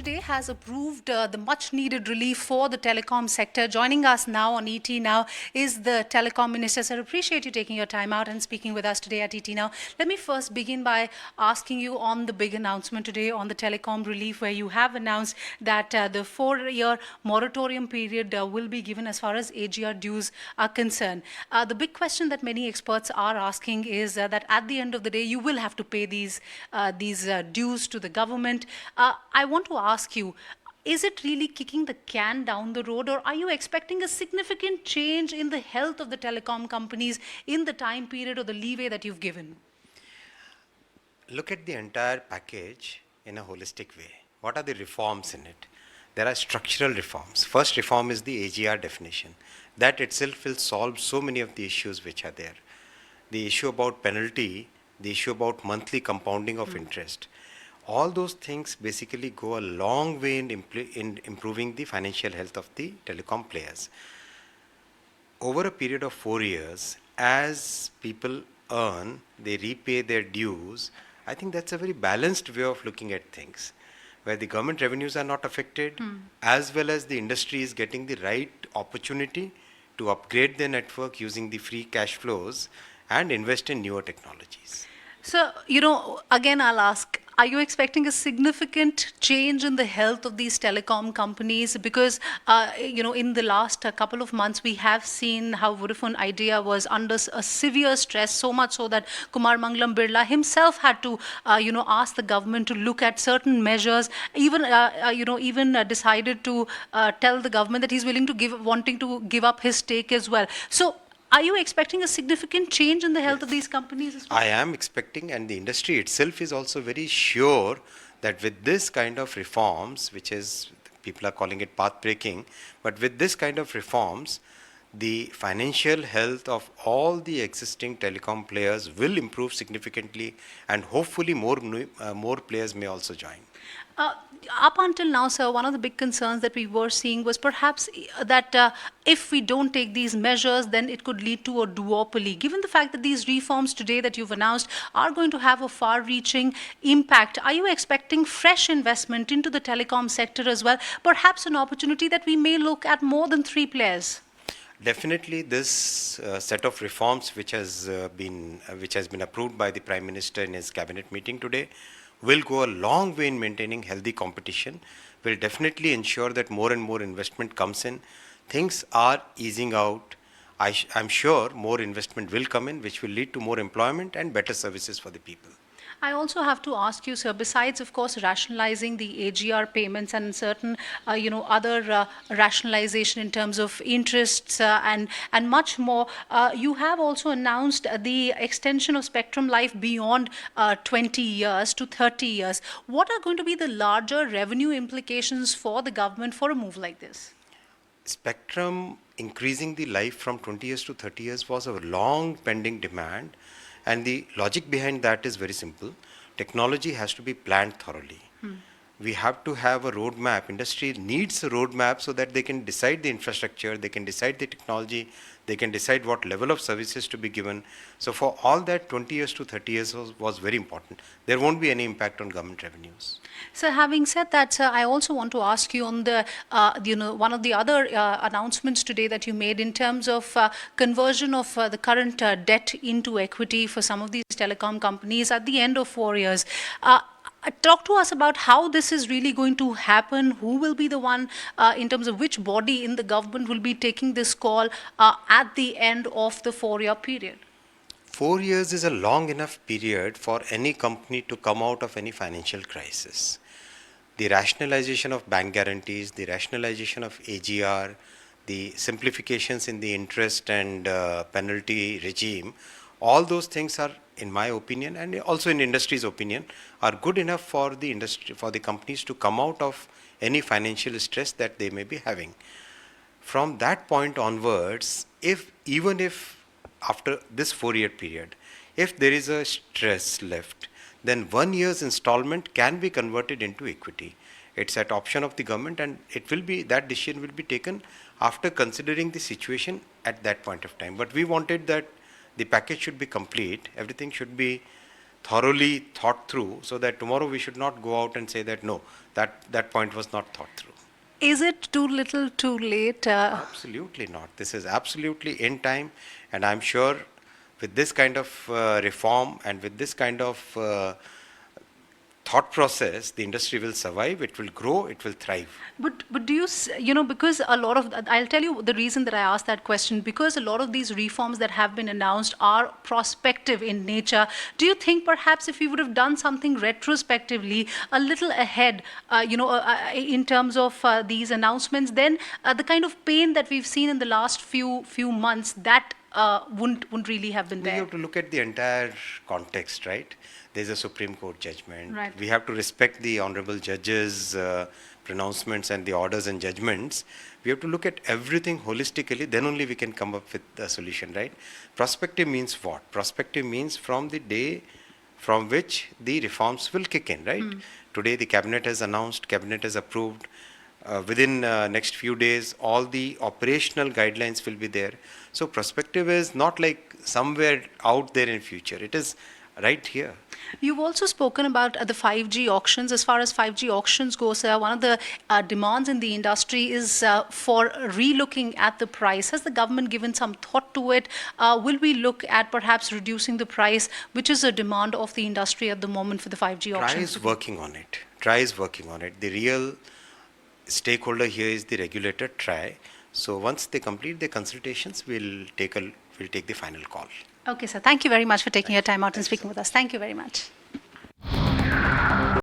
today has approved the much needed relief for the telecom sector. Joining us now on ET Now is the telecom minister. Sir, appreciate you taking your time out and speaking with us today at ET Now. Let me first begin by asking you on the big announcement today on the telecom relief, where you have announced that the 4-year moratorium period will be given as far as AGR dues are concerned. The big question that many experts are asking is that at the end of the day, you will have to pay these dues to the government. I want to ask you, is it really kicking the can down the road, or are you expecting a significant change in the health of the telecom companies in the time period or the leeway that you've given? Look at the entire package in a holistic way. What are the reforms in it? There are structural reforms. First reform is the AGR definition. That itself will solve so many of the issues which are there. The issue about penalty, the issue about monthly compounding of interest. All those things basically go a long way in improving the financial health of the telecom players. Over a period of 4 years, as people earn, they repay their dues. I think that's a very balanced way of looking at things, where the government revenues are not affected, as well as the industry is getting the right opportunity to upgrade their network using the free cash flows and invest in newer technologies. So, again, I'll ask, are you expecting a significant change in the health of these telecom companies? Because, in the last couple of months, we have seen how Vodafone Idea was under a severe stress, so much so that Kumar Mangalam Birla himself had to, ask the government to look at certain measures, even decided to tell the government that he's wanting to give up his stake as well. So, are you expecting a significant change in the health of Yes. these companies as well? I am expecting, and the industry itself is also very sure that with this kind of reforms, which is people are calling it path breaking, but with this kind of reforms, the financial health of all the existing telecom players will improve significantly, and hopefully more players may also join. Uh, Up until now, sir, one of the big concerns that we were seeing was perhaps that if we don't take these measures, then it could lead to a duopoly. Given the fact that these reforms today that you've announced are going to have a far reaching impact, are you expecting fresh investment into the telecom sector as well? Perhaps an opportunity that we may look at more than three players? Definitely, this set of reforms, which has been approved by the Prime Minister in his cabinet meeting today, will go a long way in maintaining healthy competition. Will definitely ensure that more and more investment comes in. Things are easing out. I'm sure more investment will come in, which will lead to more employment and better services for the people. I also have to ask you, sir, besides, of course, rationalizing the AGR payments and certain, other rationalization in terms of interests and much more, you have also announced the extension of spectrum life beyond 20 years to 30 years. What are going to be the larger revenue implications for the government for a move like this? Spectrum increasing the life from 20 years to 30 years was a long pending demand, and the logic behind that is very simple. Technology has to be planned thoroughly. We have to have a roadmap. Industry needs a roadmap so that they can decide the infrastructure, they can decide the technology, they can decide what level of services to be given. So for all that, 20 years to 30 years was very important. There won't be any impact on government revenues. So, having said that, sir, I also want to ask you on one of the other announcements today that you made in terms of conversion of the current debt into equity for some of these telecom companies at the end of 4 years. Talk to us about how this is really going to happen. Who will be the one, in terms of which body in the government will be taking this call at the end of the 4-year period? 4 years is a long enough period for any company to come out of any financial crisis. The rationalization of bank guarantees, the rationalization of AGR, the simplifications in the interest and penalty regime, all those things are, in my opinion, and also in industry's opinion, are good enough for the industry, for the companies to come out of any financial stress that they may be having. From that point onwards, even if after this 4-year period, if there is a stress left, then 1 year's installment can be converted into equity. It's at option of the government, and that decision will be taken after considering the situation at that point of time. But we wanted that the package should be complete, everything should be thoroughly thought through, so that tomorrow we should not go out and say that no, that point was not thought through. Is it too little, too late? Absolutely not. This is absolutely in time, and I'm sure with this kind of reform and with this kind of thought process, the industry will survive, it will grow, it will thrive. But do you, because a lot of, I'll tell you the reason that I asked that question, because a lot of these reforms that have been announced are prospective in nature. Do you think perhaps if we would have done something retrospectively, a little ahead, in terms of these announcements, then the kind of pain that we've seen in the last few months, that wouldn't really have been We there? have to look at the entire context, right? There's a Supreme Court judgment. Right. We have to respect the honorable judges' pronouncements and the orders and judgments. We have to look at everything holistically, then only we can come up with a solution, right? Prospective means what? Prospective means from the day from which the reforms will kick in, right? Today the cabinet has announced, cabinet has approved. Within next few days, all the operational guidelines will be there. So prospective is not like somewhere out there in future. It is right here. You've also spoken about the 5G auctions. As far as 5G auctions go, sir, one of the demands in the industry is for relooking at the price. Has the government given some thought to it? Will we look at perhaps reducing the price, which is a demand of the industry at the moment for the 5G TRAI auctions? is working on it. TRAI is working on it. The real stakeholder here is the regulator, TRAI. So once they complete their consultations, we'll take the final call. Okay, sir. Thank you very much for taking your time out and speaking with us. Thank you very much.